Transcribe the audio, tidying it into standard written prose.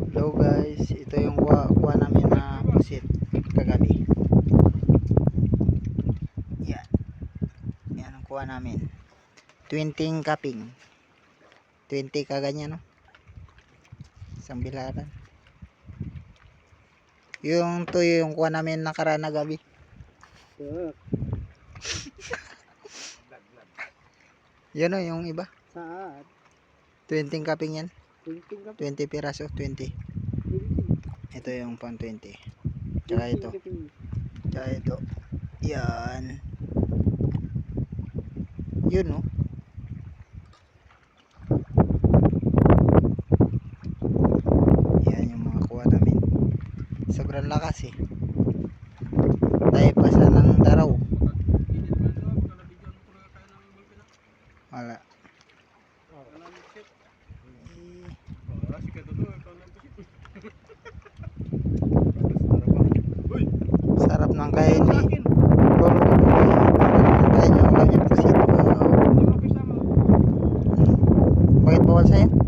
Hello guys, ito yung kuha namin na pusit kagabi. Yan. Yan ang kuha namin. 20 cupping. 20 kaganyan no. Isang bilaran. Yung tuyo yung kuha namin nakaraan na gabi. Yan o yung iba. Saan? 20 cupping yan. 20 20 piraso, 20. Ito yung pang 20. Tsaka ito. Tsaka ito. Yan. Yun no. Yan yung mga kuha namin. Sobrang lakas eh. Tayo pa sa ng daraw. Wala. Sarap ng kain eh. Lolo ko po eh. Sarap ng kain yung ulam niya pusit. Wow. Bakit bawal sa'yo?